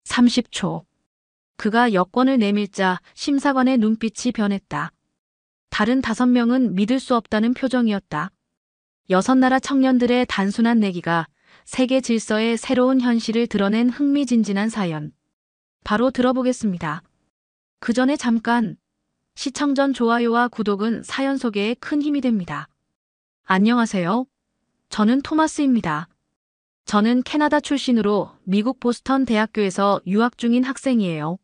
30초. 그가 여권을 내밀자 심사관의 눈빛이 변했다. 다른 5명은 믿을 수 없다는 표정이었다. 6나라 청년들의 단순한 내기가 세계 질서의 새로운 현실을 드러낸 흥미진진한 사연. 바로 들어보겠습니다. 그 전에 잠깐, 시청 전 좋아요와 구독은 사연 소개에 큰 힘이 됩니다. 안녕하세요. 저는 토마스입니다. 저는 캐나다 출신으로 미국 보스턴 대학교에서 유학 중인 학생이에요.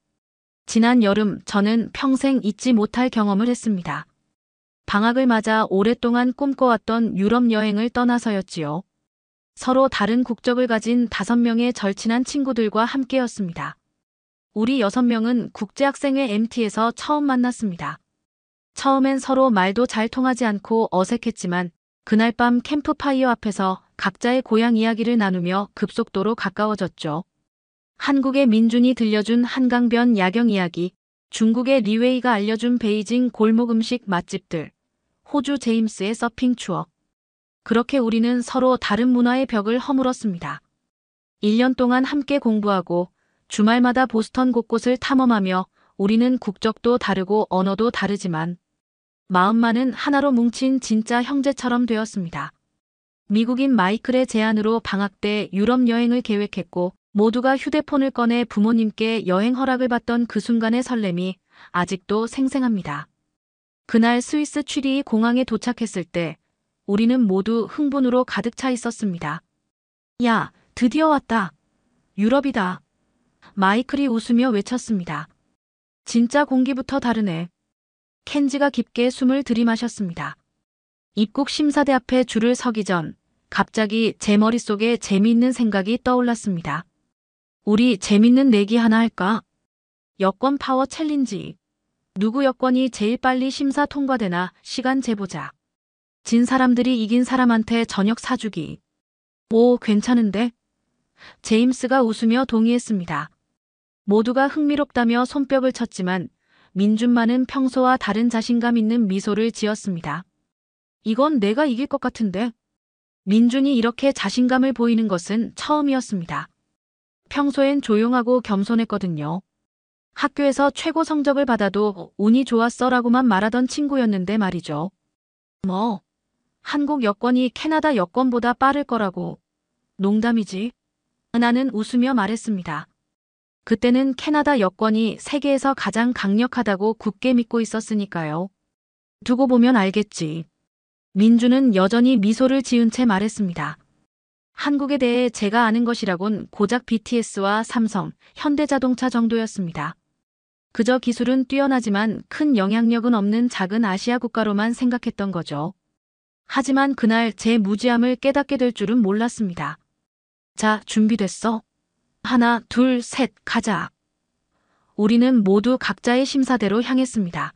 지난 여름 저는 평생 잊지 못할 경험을 했습니다. 방학을 맞아 오랫동안 꿈꿔왔던 유럽 여행을 떠나서였지요. 서로 다른 국적을 가진 5명의 절친한 친구들과 함께였습니다. 우리 6명은 국제학생회 MT에서 처음 만났습니다. 처음엔 서로 말도 잘 통하지 않고 어색했지만 그날 밤 캠프파이어 앞에서 각자의 고향 이야기를 나누며 급속도로 가까워졌죠. 한국의 민준이 들려준 한강변 야경 이야기, 중국의 리웨이가 알려준 베이징 골목 음식 맛집들, 호주 제임스의 서핑 추억. 그렇게 우리는 서로 다른 문화의 벽을 허물었습니다. 1년 동안 함께 공부하고 주말마다 보스턴 곳곳을 탐험하며 우리는 국적도 다르고 언어도 다르지만 마음만은 하나로 뭉친 진짜 형제처럼 되었습니다. 미국인 마이클의 제안으로 방학 때 유럽 여행을 계획했고 모두가 휴대폰을 꺼내 부모님께 여행 허락을 받던 그 순간의 설렘이 아직도 생생합니다. 그날 스위스 취리히 공항에 도착했을 때 우리는 모두 흥분으로 가득 차 있었습니다. 야, 드디어 왔다. 유럽이다. 마이클이 웃으며 외쳤습니다. 진짜 공기부터 다르네. 켄지가 깊게 숨을 들이마셨습니다. 입국 심사대 앞에 줄을 서기 전 갑자기 제 머릿속에 재미있는 생각이 떠올랐습니다. 우리 재밌는 내기 하나 할까? 여권 파워 챌린지. 누구 여권이 제일 빨리 심사 통과되나 시간 재보자. 진 사람들이 이긴 사람한테 저녁 사주기. 오, 괜찮은데? 제임스가 웃으며 동의했습니다. 모두가 흥미롭다며 손뼉을 쳤지만 민준만은 평소와 다른 자신감 있는 미소를 지었습니다. 이건 내가 이길 것 같은데? 민준이 이렇게 자신감을 보이는 것은 처음이었습니다. 평소엔 조용하고 겸손했거든요. 학교에서 최고 성적을 받아도 운이 좋았어라고만 말하던 친구였는데 말이죠. 뭐, 한국 여권이 캐나다 여권보다 빠를 거라고. 농담이지. 나는 웃으며 말했습니다. 그때는 캐나다 여권이 세계에서 가장 강력하다고 굳게 믿고 있었으니까요. 두고 보면 알겠지. 민주는 여전히 미소를 지은 채 말했습니다. 한국에 대해 제가 아는 것이라곤 고작 BTS와 삼성, 현대자동차 정도였습니다. 그저 기술은 뛰어나지만 큰 영향력은 없는 작은 아시아 국가로만 생각했던 거죠. 하지만 그날 제 무지함을 깨닫게 될 줄은 몰랐습니다. 자, 준비됐어? 하나, 둘, 셋, 가자. 우리는 모두 각자의 심사대로 향했습니다.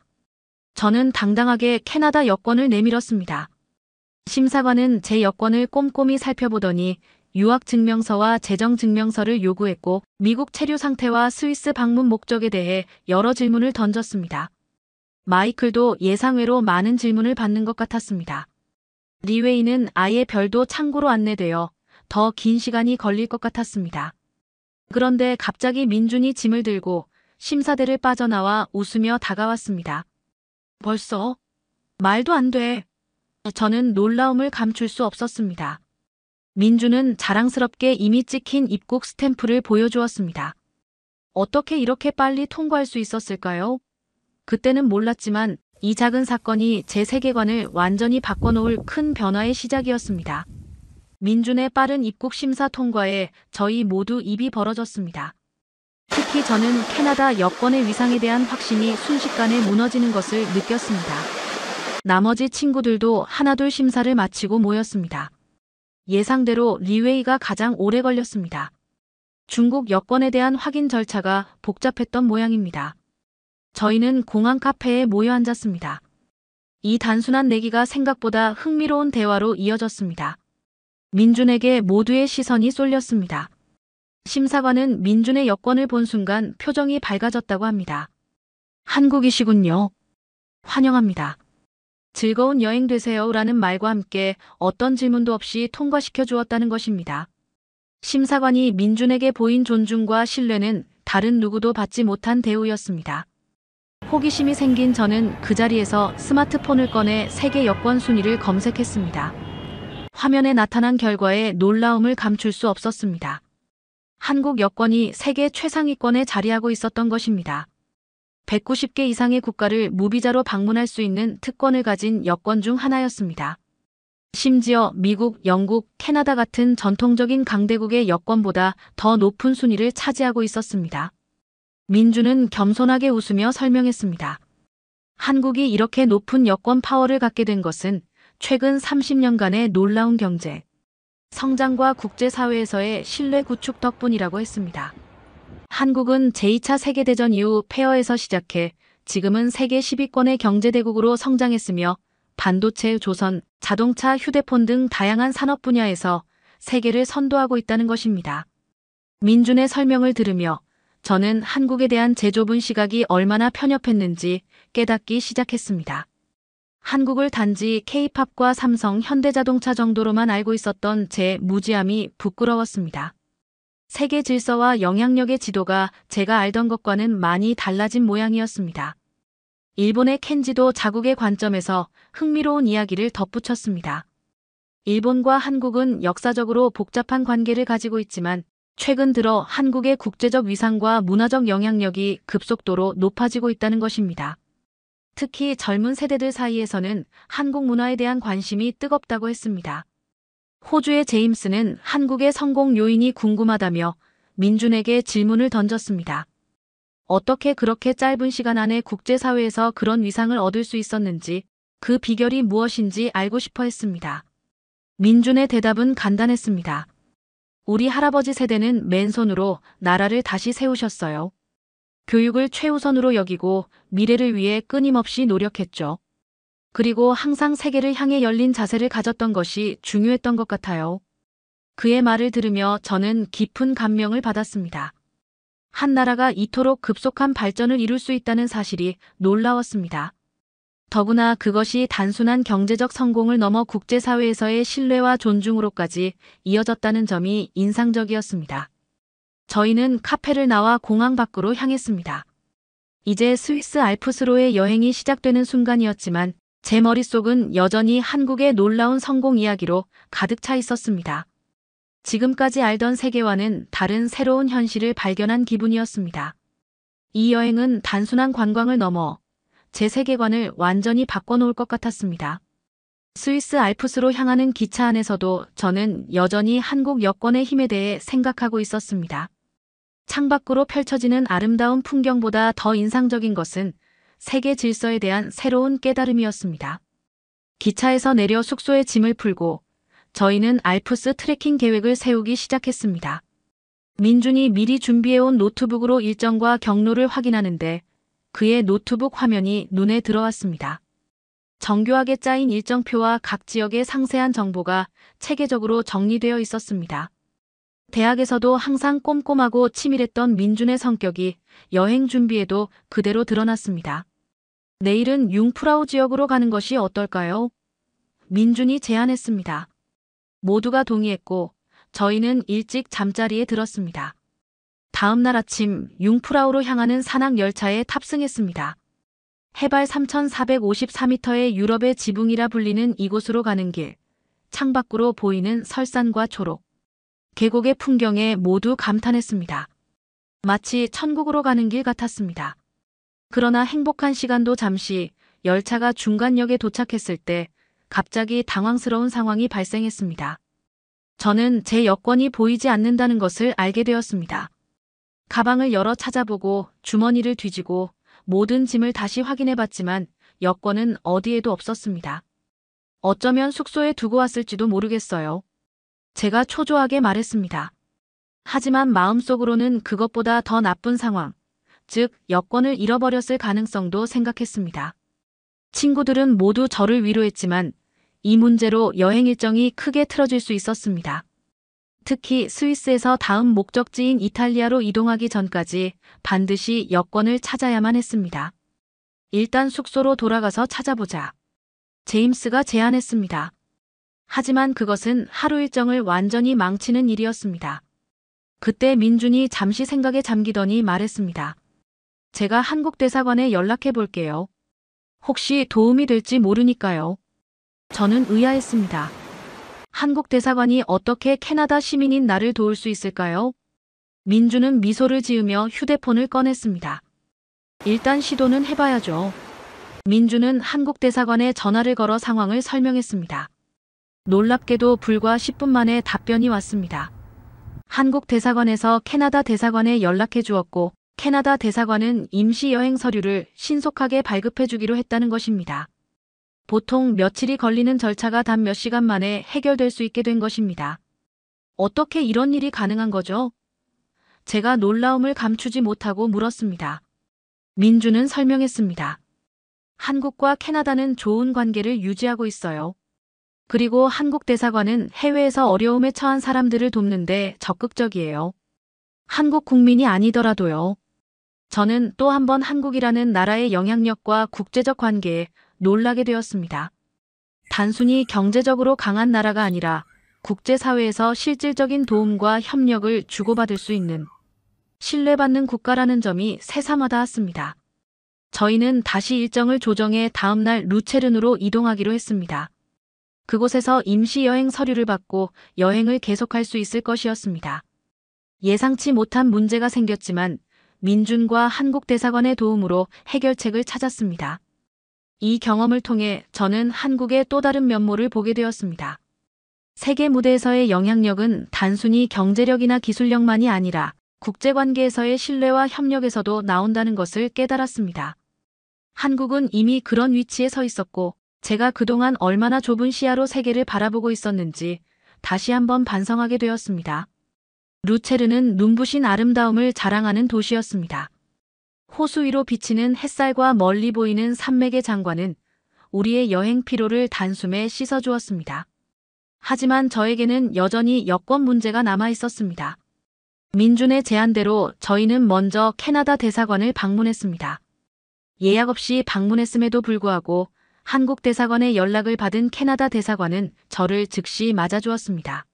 저는 당당하게 캐나다 여권을 내밀었습니다. 심사관은 제 여권을 꼼꼼히 살펴보더니 유학증명서와 재정증명서를 요구했고 미국 체류 상태와 스위스 방문 목적에 대해 여러 질문을 던졌습니다. 마이클도 예상외로 많은 질문을 받는 것 같았습니다. 리웨이는 아예 별도 창구로 안내되어 더 긴 시간이 걸릴 것 같았습니다. 그런데 갑자기 민준이 짐을 들고 심사대를 빠져나와 웃으며 다가왔습니다. 벌써? 말도 안 돼. 저는 놀라움을 감출 수 없었습니다. 민준은 자랑스럽게 이미 찍힌 입국 스탬프를 보여주었습니다. 어떻게 이렇게 빨리 통과할 수 있었을까요? 그때는 몰랐지만 이 작은 사건이 제 세계관을 완전히 바꿔놓을 큰 변화의 시작이었습니다. 민준의 빠른 입국 심사 통과에 저희 모두 입이 벌어졌습니다. 특히 저는 캐나다 여권의 위상에 대한 확신이 순식간에 무너지는 것을 느꼈습니다. 나머지 친구들도 하나둘 심사를 마치고 모였습니다. 예상대로 리웨이가 가장 오래 걸렸습니다. 중국 여권에 대한 확인 절차가 복잡했던 모양입니다. 저희는 공항 카페에 모여 앉았습니다. 이 단순한 내기가 생각보다 흥미로운 대화로 이어졌습니다. 민준에게 모두의 시선이 쏠렸습니다. 심사관은 민준의 여권을 본 순간 표정이 밝아졌다고 합니다. 한국이시군요. 환영합니다. 즐거운 여행 되세요 라는 말과 함께 어떤 질문도 없이 통과시켜 주었다는 것입니다. 심사관이 민준에게 보인 존중과 신뢰는 다른 누구도 받지 못한 대우였습니다. 호기심이 생긴 저는 그 자리에서 스마트폰을 꺼내 세계 여권 순위를 검색했습니다. 화면에 나타난 결과에 놀라움을 감출 수 없었습니다. 한국 여권이 세계 최상위권에 자리하고 있었던 것입니다. 190개 이상의 국가를 무비자로 방문할 수 있는 특권을 가진 여권 중 하나였습니다. 심지어 미국, 영국, 캐나다 같은 전통적인 강대국의 여권보다 더 높은 순위를 차지하고 있었습니다. 민주는 겸손하게 웃으며 설명했습니다. 한국이 이렇게 높은 여권 파워를 갖게 된 것은 최근 30년간의 놀라운 경제, 성장과 국제사회에서의 신뢰 구축 덕분이라고 했습니다. 한국은 제2차 세계대전 이후 폐허에서 시작해 지금은 세계 10위권의 경제대국으로 성장했으며 반도체, 조선, 자동차, 휴대폰 등 다양한 산업 분야에서 세계를 선도하고 있다는 것입니다. 민준의 설명을 들으며 저는 한국에 대한 제 좁은 시각이 얼마나 편협했는지 깨닫기 시작했습니다. 한국을 단지 K-팝과 삼성, 현대자동차 정도로만 알고 있었던 제 무지함이 부끄러웠습니다. 세계 질서와 영향력의 지도가 제가 알던 것과는 많이 달라진 모양이었습니다. 일본의 켄지도 자국의 관점에서 흥미로운 이야기를 덧붙였습니다. 일본과 한국은 역사적으로 복잡한 관계를 가지고 있지만 최근 들어 한국의 국제적 위상과 문화적 영향력이 급속도로 높아지고 있다는 것입니다. 특히 젊은 세대들 사이에서는 한국 문화에 대한 관심이 뜨겁다고 했습니다. 호주의 제임스는 한국의 성공 요인이 궁금하다며 민준에게 질문을 던졌습니다. 어떻게 그렇게 짧은 시간 안에 국제사회에서 그런 위상을 얻을 수 있었는지, 그 비결이 무엇인지 알고 싶어 했습니다. 민준의 대답은 간단했습니다. 우리 할아버지 세대는 맨손으로 나라를 다시 세우셨어요. 교육을 최우선으로 여기고 미래를 위해 끊임없이 노력했죠. 그리고 항상 세계를 향해 열린 자세를 가졌던 것이 중요했던 것 같아요. 그의 말을 들으며 저는 깊은 감명을 받았습니다. 한 나라가 이토록 급속한 발전을 이룰 수 있다는 사실이 놀라웠습니다. 더구나 그것이 단순한 경제적 성공을 넘어 국제사회에서의 신뢰와 존중으로까지 이어졌다는 점이 인상적이었습니다. 저희는 카페를 나와 공항 밖으로 향했습니다. 이제 스위스 알프스로의 여행이 시작되는 순간이었지만 제 머릿속은 여전히 한국의 놀라운 성공 이야기로 가득 차 있었습니다. 지금까지 알던 세계와는 다른 새로운 현실을 발견한 기분이었습니다. 이 여행은 단순한 관광을 넘어 제 세계관을 완전히 바꿔놓을 것 같았습니다. 스위스 알프스로 향하는 기차 안에서도 저는 여전히 한국 여권의 힘에 대해 생각하고 있었습니다. 창밖으로 펼쳐지는 아름다운 풍경보다 더 인상적인 것은 세계 질서에 대한 새로운 깨달음이었습니다. 기차에서 내려 숙소에 짐을 풀고 저희는 알프스 트레킹 계획을 세우기 시작했습니다. 민준이 미리 준비해온 노트북으로 일정과 경로를 확인하는데 그의 노트북 화면이 눈에 들어왔습니다. 정교하게 짜인 일정표와 각 지역의 상세한 정보가 체계적으로 정리되어 있었습니다. 대학에서도 항상 꼼꼼하고 치밀했던 민준의 성격이 여행 준비에도 그대로 드러났습니다. 내일은 융프라우 지역으로 가는 것이 어떨까요? 민준이 제안했습니다. 모두가 동의했고 저희는 일찍 잠자리에 들었습니다. 다음 날 아침 융프라우로 향하는 산악 열차에 탑승했습니다. 해발 3,454m의 유럽의 지붕이라 불리는 이곳으로 가는 길, 창밖으로 보이는 설산과 초록, 계곡의 풍경에 모두 감탄했습니다. 마치 천국으로 가는 길 같았습니다. 그러나 행복한 시간도 잠시 열차가 중간역에 도착했을 때 갑자기 당황스러운 상황이 발생했습니다. 저는 제 여권이 보이지 않는다는 것을 알게 되었습니다. 가방을 열어 찾아보고 주머니를 뒤지고 모든 짐을 다시 확인해봤지만 여권은 어디에도 없었습니다. 어쩌면 숙소에 두고 왔을지도 모르겠어요. 제가 초조하게 말했습니다. 하지만 마음속으로는 그것보다 더 나쁜 상황, 즉 여권을 잃어버렸을 가능성도 생각했습니다. 친구들은 모두 저를 위로했지만 이 문제로 여행 일정이 크게 틀어질 수 있었습니다. 특히 스위스에서 다음 목적지인 이탈리아로 이동하기 전까지 반드시 여권을 찾아야만 했습니다. 일단 숙소로 돌아가서 찾아보자. 제임스가 제안했습니다. 하지만 그것은 하루 일정을 완전히 망치는 일이었습니다. 그때 민준이 잠시 생각에 잠기더니 말했습니다. 제가 한국 대사관에 연락해 볼게요. 혹시 도움이 될지 모르니까요. 저는 의아했습니다. 한국 대사관이 어떻게 캐나다 시민인 나를 도울 수 있을까요? 민준은 미소를 지으며 휴대폰을 꺼냈습니다. 일단 시도는 해봐야죠. 민준은 한국 대사관에 전화를 걸어 상황을 설명했습니다. 놀랍게도 불과 10분 만에 답변이 왔습니다. 한국 대사관에서 캐나다 대사관에 연락해 주었고 캐나다 대사관은 임시 여행 서류를 신속하게 발급해 주기로 했다는 것입니다. 보통 며칠이 걸리는 절차가 단 몇 시간 만에 해결될 수 있게 된 것입니다. 어떻게 이런 일이 가능한 거죠? 제가 놀라움을 감추지 못하고 물었습니다. 민준은 설명했습니다. 한국과 캐나다는 좋은 관계를 유지하고 있어요. 그리고 한국 대사관은 해외에서 어려움에 처한 사람들을 돕는데 적극적이에요. 한국 국민이 아니더라도요. 저는 또 한 번 한국이라는 나라의 영향력과 국제적 관계에 놀라게 되었습니다. 단순히 경제적으로 강한 나라가 아니라 국제사회에서 실질적인 도움과 협력을 주고받을 수 있는 신뢰받는 국가라는 점이 새삼 와닿았습니다. 저희는 다시 일정을 조정해 다음날 루체른으로 이동하기로 했습니다. 그곳에서 임시 여행 서류를 받고 여행을 계속할 수 있을 것이었습니다. 예상치 못한 문제가 생겼지만 민준과 한국 대사관의 도움으로 해결책을 찾았습니다. 이 경험을 통해 저는 한국의 또 다른 면모를 보게 되었습니다. 세계 무대에서의 영향력은 단순히 경제력이나 기술력만이 아니라 국제관계에서의 신뢰와 협력에서도 나온다는 것을 깨달았습니다. 한국은 이미 그런 위치에 서 있었고 제가 그동안 얼마나 좁은 시야로 세계를 바라보고 있었는지 다시 한번 반성하게 되었습니다. 루체르는 눈부신 아름다움을 자랑하는 도시였습니다. 호수 위로 비치는 햇살과 멀리 보이는 산맥의 장관은 우리의 여행 피로를 단숨에 씻어주었습니다. 하지만 저에게는 여전히 여권 문제가 남아 있었습니다. 민준의 제안대로 저희는 먼저 캐나다 대사관을 방문했습니다. 예약 없이 방문했음에도 불구하고 한국 대사관에 연락을 받은 캐나다 대사관은 저를 즉시 맞아주었습니다.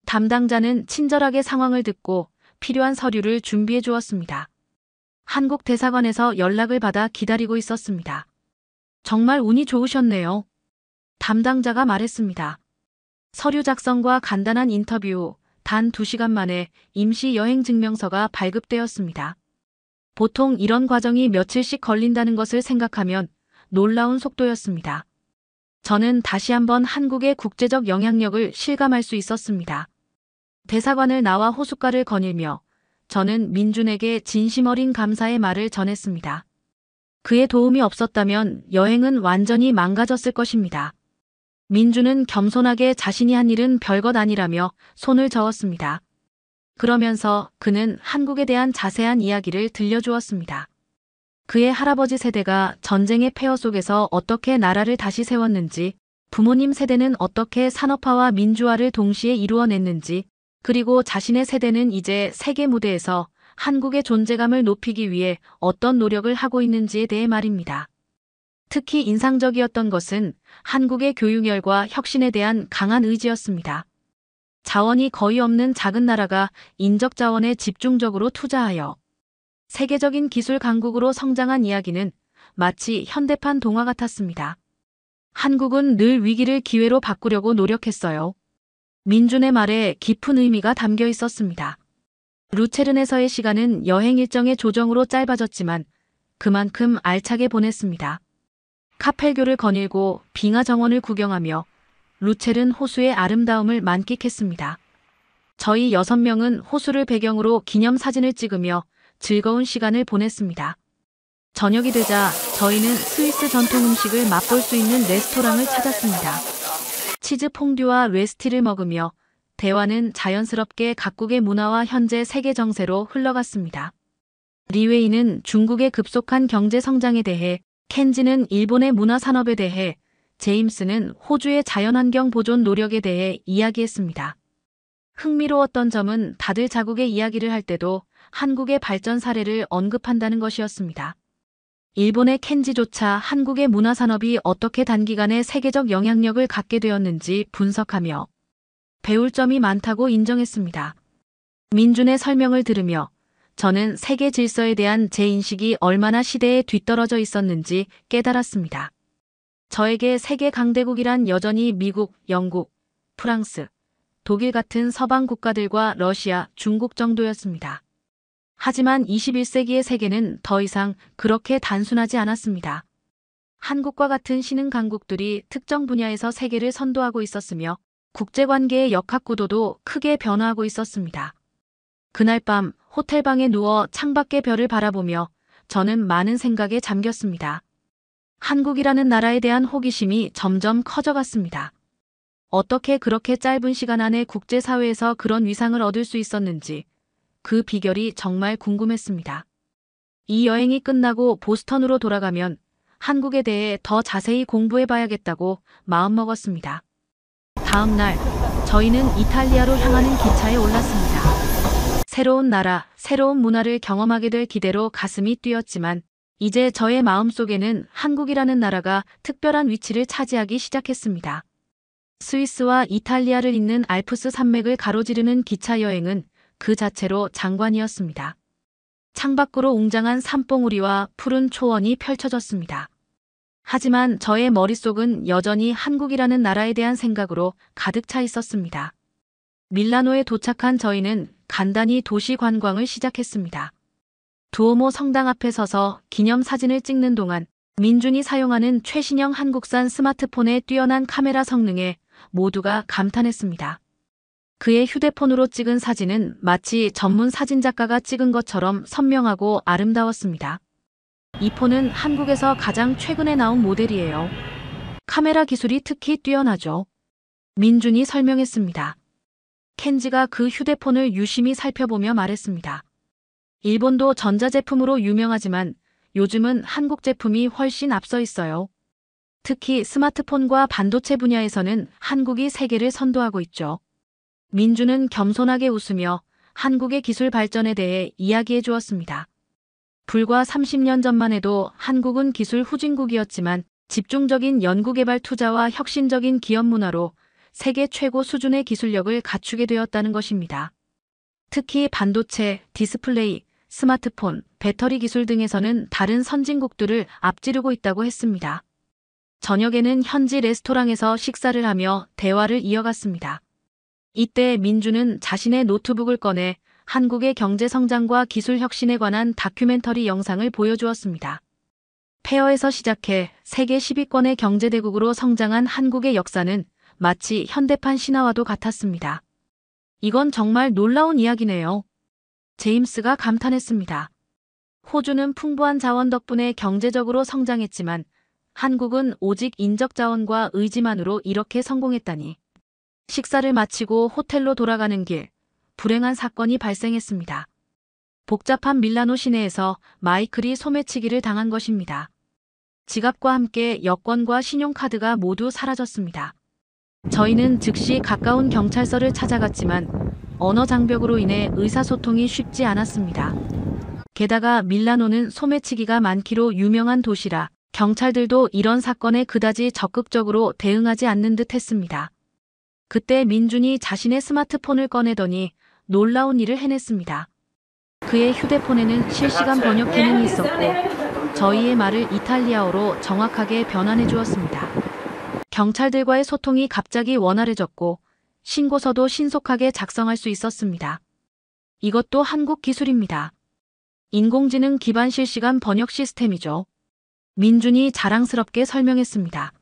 담당자는 친절하게 상황을 듣고 필요한 서류를 준비해 주었습니다. 한국 대사관에서 연락을 받아 기다리고 있었습니다. 정말 운이 좋으셨네요. 담당자가 말했습니다. 서류 작성과 간단한 인터뷰 후 단 2시간 만에 임시 여행 증명서가 발급되었습니다. 보통 이런 과정이 며칠씩 걸린다는 것을 생각하면 놀라운 속도였습니다. 저는 다시 한번 한국의 국제적 영향력을 실감할 수 있었습니다. 대사관을 나와 호숫가를 거닐며 저는 민준에게 진심 어린 감사의 말을 전했습니다. 그의 도움이 없었다면 여행은 완전히 망가졌을 것입니다. 민준은 겸손하게 자신이 한 일은 별것 아니라며 손을 저었습니다. 그러면서 그는 한국에 대한 자세한 이야기를 들려주었습니다. 그의 할아버지 세대가 전쟁의 폐허 속에서 어떻게 나라를 다시 세웠는지, 부모님 세대는 어떻게 산업화와 민주화를 동시에 이루어냈는지, 그리고 자신의 세대는 이제 세계 무대에서 한국의 존재감을 높이기 위해 어떤 노력을 하고 있는지에 대해 말입니다. 특히 인상적이었던 것은 한국의 교육열과 혁신에 대한 강한 의지였습니다. 자원이 거의 없는 작은 나라가 인적 자원에 집중적으로 투자하여 세계적인 기술 강국으로 성장한 이야기는 마치 현대판 동화 같았습니다. 한국은 늘 위기를 기회로 바꾸려고 노력했어요. 민준의 말에 깊은 의미가 담겨 있었습니다. 루체른에서의 시간은 여행 일정의 조정으로 짧아졌지만 그만큼 알차게 보냈습니다. 카펠교를 거닐고 빙하 정원을 구경하며 루체른 호수의 아름다움을 만끽했습니다. 저희 6명은 호수를 배경으로 기념사진을 찍으며 즐거운 시간을 보냈습니다. 저녁이 되자 저희는 스위스 전통 음식을 맛볼 수 있는 레스토랑을 찾았습니다. 치즈 퐁듀와 웨스티를 먹으며 대화는 자연스럽게 각국의 문화와 현재 세계 정세로 흘러갔습니다. 리웨이는 중국의 급속한 경제 성장에 대해, 켄지는 일본의 문화 산업에 대해, 제임스는 호주의 자연환경 보존 노력에 대해 이야기했습니다. 흥미로웠던 점은 다들 자국의 이야기를 할 때도 한국의 발전 사례를 언급한다는 것이었습니다. 일본의 켄지조차 한국의 문화 산업이 어떻게 단기간에 세계적 영향력을 갖게 되었는지 분석하며 배울 점이 많다고 인정했습니다. 민준의 설명을 들으며 저는 세계 질서에 대한 제 인식이 얼마나 시대에 뒤떨어져 있었는지 깨달았습니다. 저에게 세계 강대국이란 여전히 미국, 영국, 프랑스, 독일 같은 서방 국가들과 러시아, 중국 정도였습니다. 하지만 21세기의 세계는 더 이상 그렇게 단순하지 않았습니다. 한국과 같은 신흥 강국들이 특정 분야에서 세계를 선도하고 있었으며 국제관계의 역학구도도 크게 변화하고 있었습니다. 그날 밤 호텔방에 누워 창밖의 별을 바라보며 저는 많은 생각에 잠겼습니다. 한국이라는 나라에 대한 호기심이 점점 커져갔습니다. 어떻게 그렇게 짧은 시간 안에 국제사회에서 그런 위상을 얻을 수 있었는지 그 비결이 정말 궁금했습니다. 이 여행이 끝나고 보스턴으로 돌아가면 한국에 대해 더 자세히 공부해봐야겠다고 마음먹었습니다. 다음 날 저희는 이탈리아로 향하는 기차에 올랐습니다. 새로운 나라, 새로운 문화를 경험하게 될 기대로 가슴이 뛰었지만 이제 저의 마음속에는 한국이라는 나라가 특별한 위치를 차지하기 시작했습니다. 스위스와 이탈리아를 잇는 알프스 산맥을 가로지르는 기차 여행은 그 자체로 장관이었습니다. 창밖으로 웅장한 산봉우리와 푸른 초원이 펼쳐졌습니다. 하지만 저의 머릿속은 여전히 한국이라는 나라에 대한 생각으로 가득 차 있었습니다. 밀라노에 도착한 저희는 간단히 도시 관광을 시작했습니다. 두오모 성당 앞에 서서 기념사진을 찍는 동안 민준이 사용하는 최신형 한국산 스마트폰의 뛰어난 카메라 성능에 모두가 감탄했습니다. 그의 휴대폰으로 찍은 사진은 마치 전문 사진작가가 찍은 것처럼 선명하고 아름다웠습니다. 이 폰은 한국에서 가장 최근에 나온 모델이에요. 카메라 기술이 특히 뛰어나죠. 민준이 설명했습니다. 켄지가 그 휴대폰을 유심히 살펴보며 말했습니다. 일본도 전자제품으로 유명하지만 요즘은 한국 제품이 훨씬 앞서 있어요. 특히 스마트폰과 반도체 분야에서는 한국이 세계를 선도하고 있죠. 민주는 겸손하게 웃으며 한국의 기술 발전에 대해 이야기해 주었습니다. 불과 30년 전만 해도 한국은 기술 후진국이었지만 집중적인 연구개발 투자와 혁신적인 기업 문화로 세계 최고 수준의 기술력을 갖추게 되었다는 것입니다. 특히 반도체, 디스플레이, 스마트폰, 배터리 기술 등에서는 다른 선진국들을 앞지르고 있다고 했습니다. 저녁에는 현지 레스토랑에서 식사를 하며 대화를 이어갔습니다. 이때 민주는 자신의 노트북을 꺼내 한국의 경제 성장과 기술 혁신에 관한 다큐멘터리 영상을 보여주었습니다. 폐허에서 시작해 세계 10위권의 경제대국으로 성장한 한국의 역사는 마치 현대판 신화와도 같았습니다. 이건 정말 놀라운 이야기네요. 제임스가 감탄했습니다. 호주는 풍부한 자원 덕분에 경제적으로 성장했지만 한국은 오직 인적 자원과 의지만으로 이렇게 성공했다니. 식사를 마치고 호텔로 돌아가는 길, 불행한 사건이 발생했습니다. 복잡한 밀라노 시내에서 마이클이 소매치기를 당한 것입니다. 지갑과 함께 여권과 신용카드가 모두 사라졌습니다. 저희는 즉시 가까운 경찰서를 찾아갔지만 언어 장벽으로 인해 의사소통이 쉽지 않았습니다. 게다가 밀라노는 소매치기가 많기로 유명한 도시라 경찰들도 이런 사건에 그다지 적극적으로 대응하지 않는 듯 했습니다. 그때 민준이 자신의 스마트폰을 꺼내더니 놀라운 일을 해냈습니다. 그의 휴대폰에는 실시간 번역 기능이 있었고 저희의 말을 이탈리아어로 정확하게 변환해 주었습니다. 경찰들과의 소통이 갑자기 원활해졌고 신고서도 신속하게 작성할 수 있었습니다. 이것도 한국 기술입니다. 인공지능 기반 실시간 번역 시스템이죠. 민준이 자랑스럽게 설명했습니다.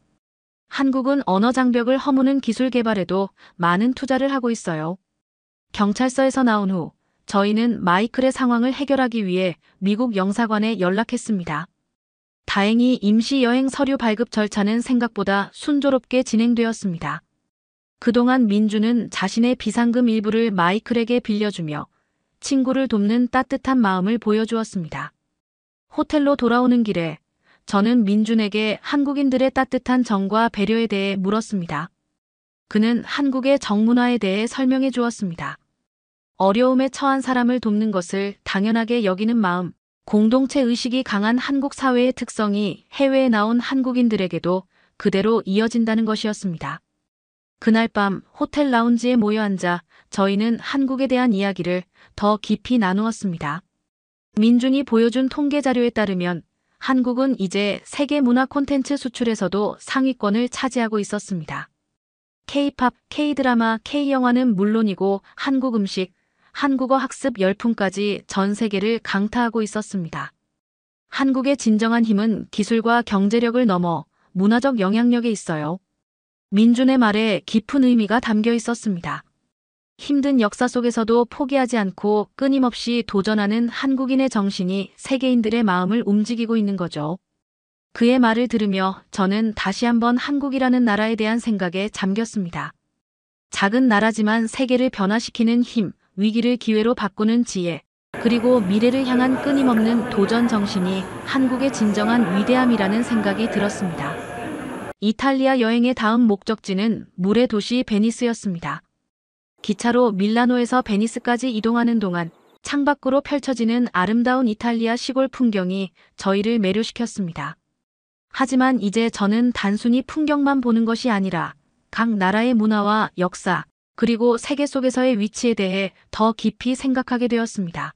한국은 언어 장벽을 허무는 기술 개발에도 많은 투자를 하고 있어요. 경찰서에서 나온 후 저희는 마이클의 상황을 해결하기 위해 미국 영사관에 연락했습니다. 다행히 임시 여행 서류 발급 절차는 생각보다 순조롭게 진행되었습니다. 그동안 민주는 자신의 비상금 일부를 마이클에게 빌려주며 친구를 돕는 따뜻한 마음을 보여주었습니다. 호텔로 돌아오는 길에 저는 민준에게 한국인들의 따뜻한 정과 배려에 대해 물었습니다. 그는 한국의 정문화에 대해 설명해 주었습니다. 어려움에 처한 사람을 돕는 것을 당연하게 여기는 마음, 공동체 의식이 강한 한국 사회의 특성이 해외에 나온 한국인들에게도 그대로 이어진다는 것이었습니다. 그날 밤 호텔 라운지에 모여 앉아 저희는 한국에 대한 이야기를 더 깊이 나누었습니다. 민준이 보여준 통계 자료에 따르면 한국은 이제 세계 문화 콘텐츠 수출에서도 상위권을 차지하고 있었습니다. K-팝, K-드라마, K-영화는 물론이고 한국 음식, 한국어 학습 열풍까지 전 세계를 강타하고 있었습니다. 한국의 진정한 힘은 기술과 경제력을 넘어 문화적 영향력에 있어요. 민준의 말에 깊은 의미가 담겨 있었습니다. 힘든 역사 속에서도 포기하지 않고 끊임없이 도전하는 한국인의 정신이 세계인들의 마음을 움직이고 있는 거죠. 그의 말을 들으며 저는 다시 한번 한국이라는 나라에 대한 생각에 잠겼습니다. 작은 나라지만 세계를 변화시키는 힘, 위기를 기회로 바꾸는 지혜, 그리고 미래를 향한 끊임없는 도전 정신이 한국의 진정한 위대함이라는 생각이 들었습니다. 이탈리아 여행의 다음 목적지는 물의 도시 베니스였습니다. 기차로 밀라노에서 베니스까지 이동하는 동안 창밖으로 펼쳐지는 아름다운 이탈리아 시골 풍경이 저희를 매료시켰습니다. 하지만 이제 저는 단순히 풍경만 보는 것이 아니라 각 나라의 문화와 역사, 그리고 세계 속에서의 위치에 대해 더 깊이 생각하게 되었습니다.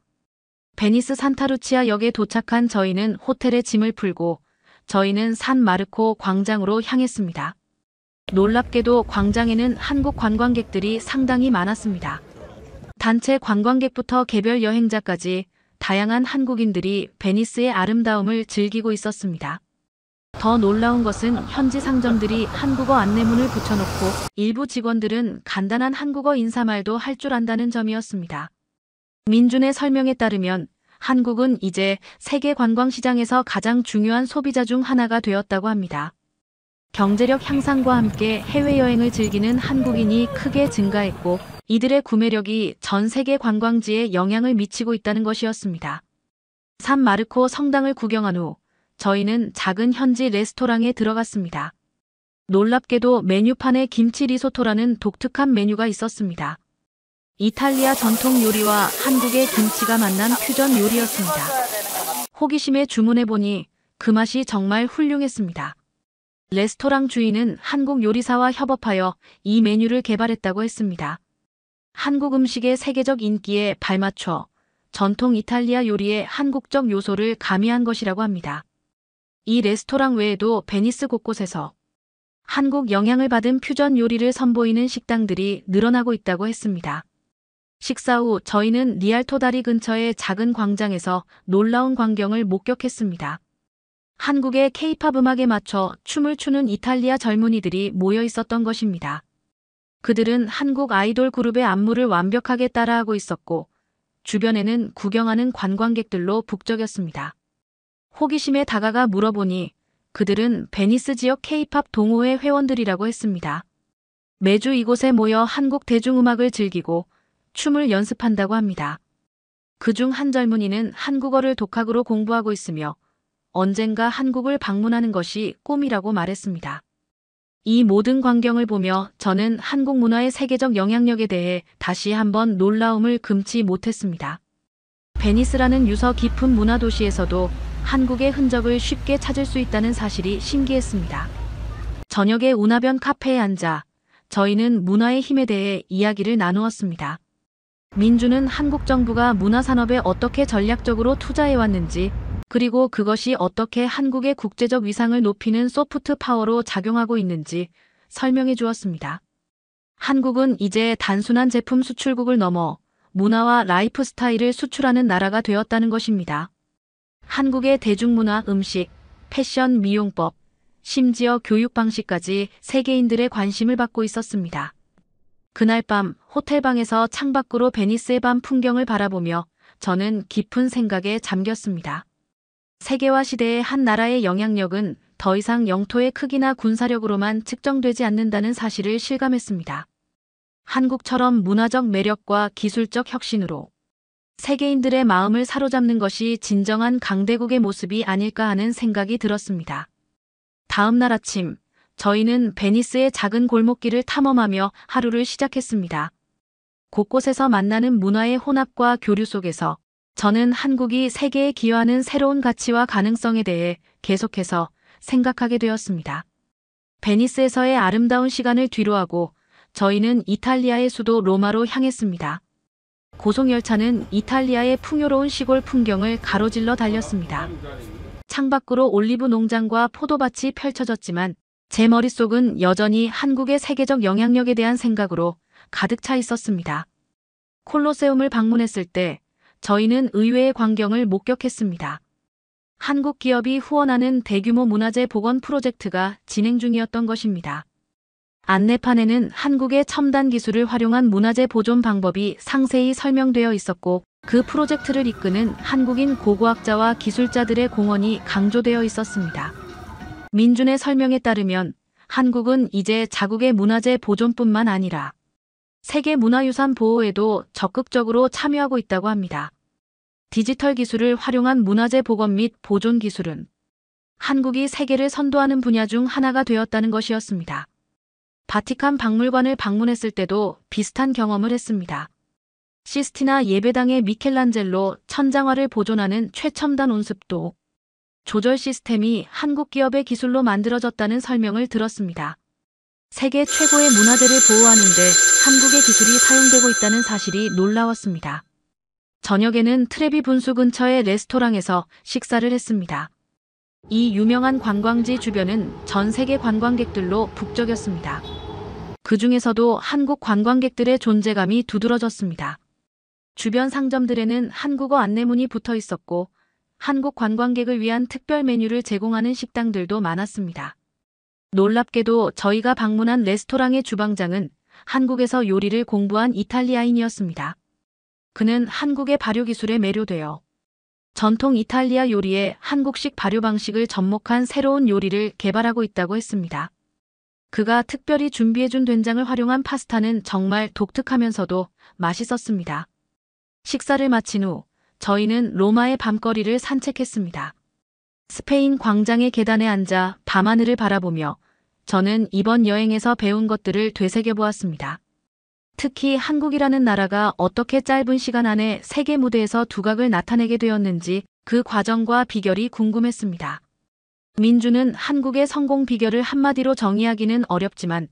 베니스 산타루치아 역에 도착한 저희는 호텔에 짐을 풀고 저희는 산 마르코 광장으로 향했습니다. 놀랍게도 광장에는 한국 관광객들이 상당히 많았습니다. 단체 관광객부터 개별 여행자까지 다양한 한국인들이 베니스의 아름다움을 즐기고 있었습니다. 더 놀라운 것은 현지 상점들이 한국어 안내문을 붙여놓고 일부 직원들은 간단한 한국어 인사말도 할 줄 안다는 점이었습니다. 민준의 설명에 따르면 한국은 이제 세계 관광시장에서 가장 중요한 소비자 중 하나가 되었다고 합니다. 경제력 향상과 함께 해외여행을 즐기는 한국인이 크게 증가했고 이들의 구매력이 전 세계 관광지에 영향을 미치고 있다는 것이었습니다. 산 마르코 성당을 구경한 후 저희는 작은 현지 레스토랑에 들어갔습니다. 놀랍게도 메뉴판에 김치 리소토라는 독특한 메뉴가 있었습니다. 이탈리아 전통 요리와 한국의 김치가 만난 퓨전 요리였습니다. 호기심에 주문해보니 그 맛이 정말 훌륭했습니다. 레스토랑 주인은 한국 요리사와 협업하여 이 메뉴를 개발했다고 했습니다. 한국 음식의 세계적 인기에 발맞춰 전통 이탈리아 요리의 한국적 요소를 가미한 것이라고 합니다. 이 레스토랑 외에도 베니스 곳곳에서 한국 영향을 받은 퓨전 요리를 선보이는 식당들이 늘어나고 있다고 했습니다. 식사 후 저희는 리알토 다리 근처의 작은 광장에서 놀라운 광경을 목격했습니다. 한국의 K-팝 음악에 맞춰 춤을 추는 이탈리아 젊은이들이 모여 있었던 것입니다. 그들은 한국 아이돌 그룹의 안무를 완벽하게 따라하고 있었고 주변에는 구경하는 관광객들로 북적였습니다. 호기심에 다가가 물어보니 그들은 베니스 지역 K-팝 동호회 회원들이라고 했습니다. 매주 이곳에 모여 한국 대중음악을 즐기고 춤을 연습한다고 합니다. 그중 한 젊은이는 한국어를 독학으로 공부하고 있으며 언젠가 한국을 방문하는 것이 꿈이라고 말했습니다. 이 모든 광경을 보며 저는 한국 문화의 세계적 영향력에 대해 다시 한번 놀라움을 금치 못했습니다. 베니스라는 유서 깊은 문화 도시에서도 한국의 흔적을 쉽게 찾을 수 있다는 사실이 신기했습니다. 저녁에 운하변 카페에 앉아 저희는 문화의 힘에 대해 이야기를 나누었습니다. 민주는 한국 정부가 문화산업에 어떻게 전략적으로 투자해왔는지, 그리고 그것이 어떻게 한국의 국제적 위상을 높이는 소프트 파워로 작용하고 있는지 설명해 주었습니다. 한국은 이제 단순한 제품 수출국을 넘어 문화와 라이프 스타일을 수출하는 나라가 되었다는 것입니다. 한국의 대중문화, 음식, 패션, 미용법, 심지어 교육 방식까지 세계인들의 관심을 받고 있었습니다. 그날 밤 호텔방에서 창밖으로 베니스의 밤 풍경을 바라보며 저는 깊은 생각에 잠겼습니다. 세계화 시대의 한 나라의 영향력은 더 이상 영토의 크기나 군사력으로만 측정되지 않는다는 사실을 실감했습니다. 한국처럼 문화적 매력과 기술적 혁신으로 세계인들의 마음을 사로잡는 것이 진정한 강대국의 모습이 아닐까 하는 생각이 들었습니다. 다음 날 아침, 저희는 베니스의 작은 골목길을 탐험하며 하루를 시작했습니다. 곳곳에서 만나는 문화의 혼합과 교류 속에서 저는 한국이 세계에 기여하는 새로운 가치와 가능성에 대해 계속해서 생각하게 되었습니다. 베니스에서의 아름다운 시간을 뒤로하고 저희는 이탈리아의 수도 로마로 향했습니다. 고속열차는 이탈리아의 풍요로운 시골 풍경을 가로질러 달렸습니다. 창밖으로 올리브 농장과 포도밭이 펼쳐졌지만 제 머릿속은 여전히 한국의 세계적 영향력에 대한 생각으로 가득 차 있었습니다. 콜로세움을 방문했을 때 저희는 의외의 광경을 목격했습니다. 한국 기업이 후원하는 대규모 문화재 복원 프로젝트가 진행 중이었던 것입니다. 안내판에는 한국의 첨단 기술을 활용한 문화재 보존 방법이 상세히 설명되어 있었고 그 프로젝트를 이끄는 한국인 고고학자와 기술자들의 공헌이 강조되어 있었습니다. 민준의 설명에 따르면 한국은 이제 자국의 문화재 보존뿐만 아니라 세계 문화유산 보호에도 적극적으로 참여하고 있다고 합니다. 디지털 기술을 활용한 문화재 복원 및 보존 기술은 한국이 세계를 선도하는 분야 중 하나가 되었다는 것이었습니다. 바티칸 박물관을 방문했을 때도 비슷한 경험을 했습니다. 시스티나 예배당의 미켈란젤로 천장화를 보존하는 최첨단 온습도 조절 시스템이 한국 기업의 기술로 만들어졌다는 설명을 들었습니다. 세계 최고의 문화재를 보호하는데 한국의 기술이 사용되고 있다는 사실이 놀라웠습니다. 저녁에는 트레비 분수 근처의 레스토랑에서 식사를 했습니다. 이 유명한 관광지 주변은 전 세계 관광객들로 북적였습니다. 그 중에서도 한국 관광객들의 존재감이 두드러졌습니다. 주변 상점들에는 한국어 안내문이 붙어 있었고 한국 관광객을 위한 특별 메뉴를 제공하는 식당들도 많았습니다. 놀랍게도 저희가 방문한 레스토랑의 주방장은 한국에서 요리를 공부한 이탈리아인이었습니다. 그는 한국의 발효 기술에 매료되어 전통 이탈리아 요리에 한국식 발효 방식을 접목한 새로운 요리를 개발하고 있다고 했습니다. 그가 특별히 준비해준 된장을 활용한 파스타는 정말 독특하면서도 맛있었습니다. 식사를 마친 후 저희는 로마의 밤거리를 산책했습니다. 스페인 광장의 계단에 앉아 밤하늘을 바라보며 저는 이번 여행에서 배운 것들을 되새겨보았습니다. 특히 한국이라는 나라가 어떻게 짧은 시간 안에 세계 무대에서 두각을 나타내게 되었는지 그 과정과 비결이 궁금했습니다. 민주는 한국의 성공 비결을 한마디로 정의하기는 어렵지만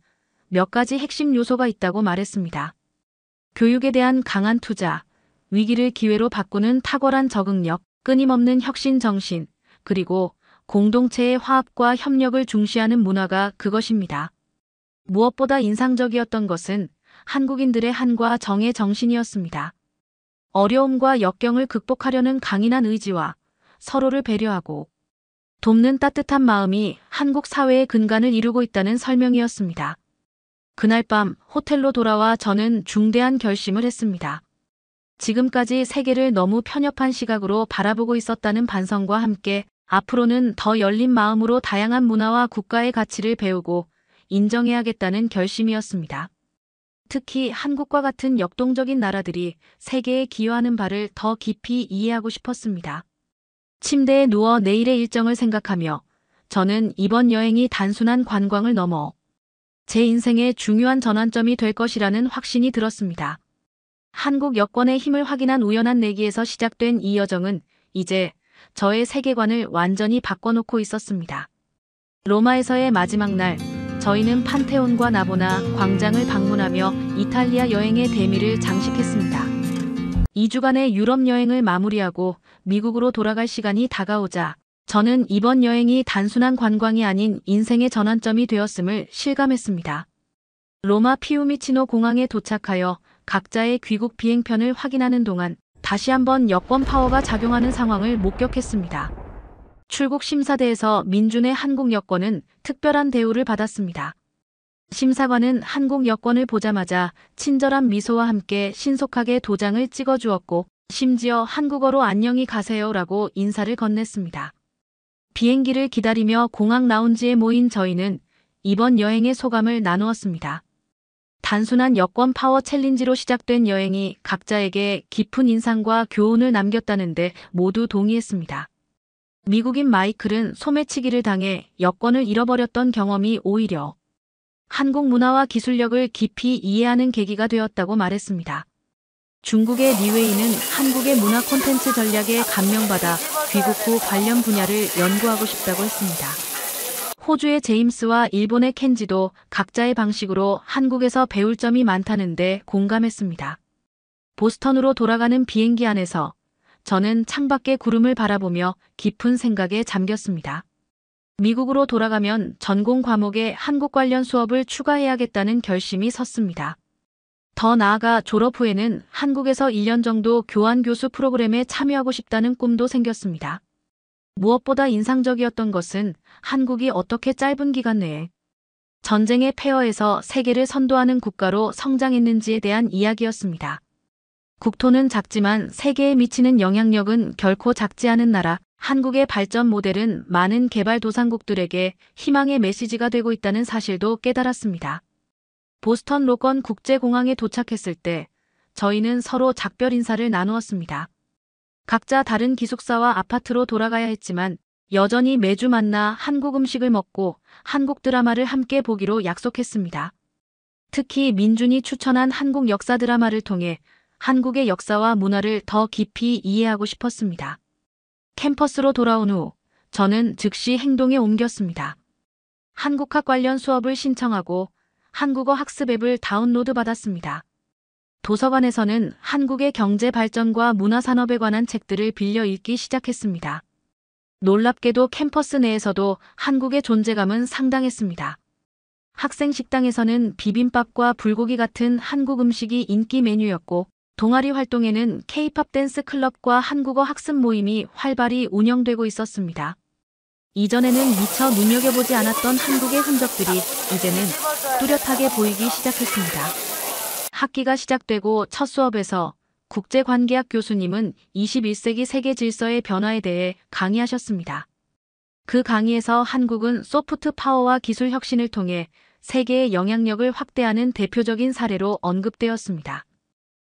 몇 가지 핵심 요소가 있다고 말했습니다. 교육에 대한 강한 투자, 위기를 기회로 바꾸는 탁월한 적응력, 끊임없는 혁신 정신, 그리고 공동체의 화합과 협력을 중시하는 문화가 그것입니다. 무엇보다 인상적이었던 것은 한국인들의 한과 정의 정신이었습니다. 어려움과 역경을 극복하려는 강인한 의지와 서로를 배려하고 돕는 따뜻한 마음이 한국 사회의 근간을 이루고 있다는 설명이었습니다. 그날 밤 호텔로 돌아와 저는 중대한 결심을 했습니다. 지금까지 세계를 너무 편협한 시각으로 바라보고 있었다는 반성과 함께 앞으로는 더 열린 마음으로 다양한 문화와 국가의 가치를 배우고 인정해야겠다는 결심이었습니다. 특히 한국과 같은 역동적인 나라들이 세계에 기여하는 바를 더 깊이 이해하고 싶었습니다. 침대에 누워 내일의 일정을 생각하며 저는 이번 여행이 단순한 관광을 넘어 제 인생의 중요한 전환점이 될 것이라는 확신이 들었습니다. 한국 여권의 힘을 확인한 우연한 내기에서 시작된 이 여정은 이제 저의 세계관을 완전히 바꿔놓고 있었습니다. 로마에서의 마지막 날, 저희는 판테온과 나보나 광장을 방문하며 이탈리아 여행의 대미를 장식했습니다. 2주간의 유럽 여행을 마무리하고 미국으로 돌아갈 시간이 다가오자 저는 이번 여행이 단순한 관광이 아닌 인생의 전환점이 되었음을 실감했습니다. 로마 피우미치노 공항에 도착하여 각자의 귀국 비행편을 확인하는 동안 다시 한번 여권 파워가 작용하는 상황을 목격했습니다. 출국 심사대에서 민준의 한국 여권은 특별한 대우를 받았습니다. 심사관은 한국 여권을 보자마자 친절한 미소와 함께 신속하게 도장을 찍어주었고 심지어 한국어로 안녕히 가세요라고 인사를 건넸습니다. 비행기를 기다리며 공항 라운지에 모인 저희는 이번 여행의 소감을 나누었습니다. 단순한 여권 파워 챌린지로 시작된 여행이 각자에게 깊은 인상과 교훈을 남겼다는데 모두 동의했습니다. 미국인 마이클은 소매치기를 당해 여권을 잃어버렸던 경험이 오히려 한국 문화와 기술력을 깊이 이해하는 계기가 되었다고 말했습니다. 중국의 리웨이는 한국의 문화 콘텐츠 전략에 감명받아 귀국 후 관련 분야를 연구하고 싶다고 했습니다. 호주의 제임스와 일본의 켄지도 각자의 방식으로 한국에서 배울 점이 많다는데 공감했습니다. 보스턴으로 돌아가는 비행기 안에서 저는 창밖의 구름을 바라보며 깊은 생각에 잠겼습니다. 미국으로 돌아가면 전공 과목에 한국 관련 수업을 추가해야겠다는 결심이 섰습니다. 더 나아가 졸업 후에는 한국에서 1년 정도 교환 교수 프로그램에 참여하고 싶다는 꿈도 생겼습니다. 무엇보다 인상적이었던 것은 한국이 어떻게 짧은 기간 내에 전쟁의 폐허에서 세계를 선도하는 국가로 성장했는지에 대한 이야기였습니다. 국토는 작지만 세계에 미치는 영향력은 결코 작지 않은 나라, 한국의 발전 모델은 많은 개발도상국들에게 희망의 메시지가 되고 있다는 사실도 깨달았습니다. 보스턴 로건 국제공항에 도착했을 때 저희는 서로 작별 인사를 나누었습니다. 각자 다른 기숙사와 아파트로 돌아가야 했지만 여전히 매주 만나 한국 음식을 먹고 한국 드라마를 함께 보기로 약속했습니다. 특히 민준이 추천한 한국 역사 드라마를 통해 한국의 역사와 문화를 더 깊이 이해하고 싶었습니다. 캠퍼스로 돌아온 후 저는 즉시 행동에 옮겼습니다. 한국학 관련 수업을 신청하고 한국어 학습 앱을 다운로드 받았습니다. 도서관에서는 한국의 경제 발전과 문화 산업에 관한 책들을 빌려 읽기 시작했습니다. 놀랍게도 캠퍼스 내에서도 한국의 존재감은 상당했습니다. 학생 식당에서는 비빔밥과 불고기 같은 한국 음식이 인기 메뉴였고 동아리 활동에는 K-팝 댄스 클럽과 한국어 학습 모임이 활발히 운영되고 있었습니다. 이전에는 미처 눈여겨보지 않았던 한국의 흔적들이 이제는 뚜렷하게 보이기 시작했습니다. 학기가 시작되고 첫 수업에서 국제관계학 교수님은 21세기 세계 질서의 변화에 대해 강의하셨습니다. 그 강의에서 한국은 소프트 파워와 기술 혁신을 통해 세계의 영향력을 확대하는 대표적인 사례로 언급되었습니다.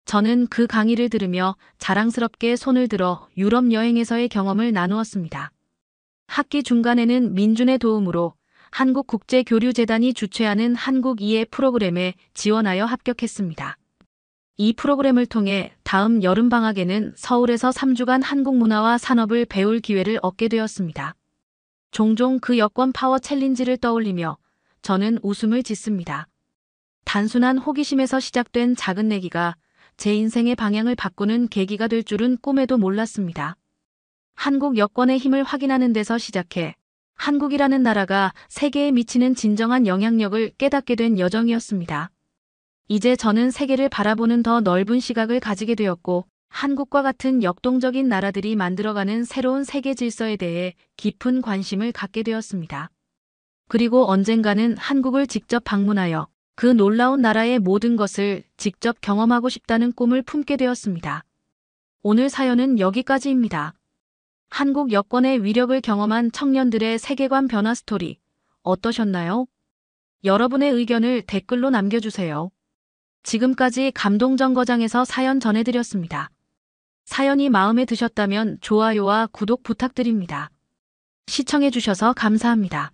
저는 그 강의를 들으며 자랑스럽게 손을 들어 유럽 여행에서의 경험을 나누었습니다. 학기 중간에는 민준의 도움으로 한국국제교류재단이 주최하는 한국 이해 프로그램에 지원하여 합격했습니다. 이 프로그램을 통해 다음 여름방학에는 서울에서 3주간 한국 문화와 산업을 배울 기회를 얻게 되었습니다. 종종 그 여권 파워 챌린지를 떠올리며 저는 웃음을 짓습니다. 단순한 호기심에서 시작된 작은 내기가 제 인생의 방향을 바꾸는 계기가 될 줄은 꿈에도 몰랐습니다. 한국 여권의 힘을 확인하는 데서 시작해 한국이라는 나라가 세계에 미치는 진정한 영향력을 깨닫게 된 여정이었습니다. 이제 저는 세계를 바라보는 더 넓은 시각을 가지게 되었고 한국과 같은 역동적인 나라들이 만들어가는 새로운 세계 질서에 대해 깊은 관심을 갖게 되었습니다. 그리고 언젠가는 한국을 직접 방문하여 그 놀라운 나라의 모든 것을 직접 경험하고 싶다는 꿈을 품게 되었습니다. 오늘 사연은 여기까지입니다. 한국 여권의 위력을 경험한 청년들의 세계관 변화 스토리 어떠셨나요? 여러분의 의견을 댓글로 남겨주세요. 지금까지 감동정거장에서 사연 전해드렸습니다. 사연이 마음에 드셨다면 좋아요와 구독 부탁드립니다. 시청해주셔서 감사합니다.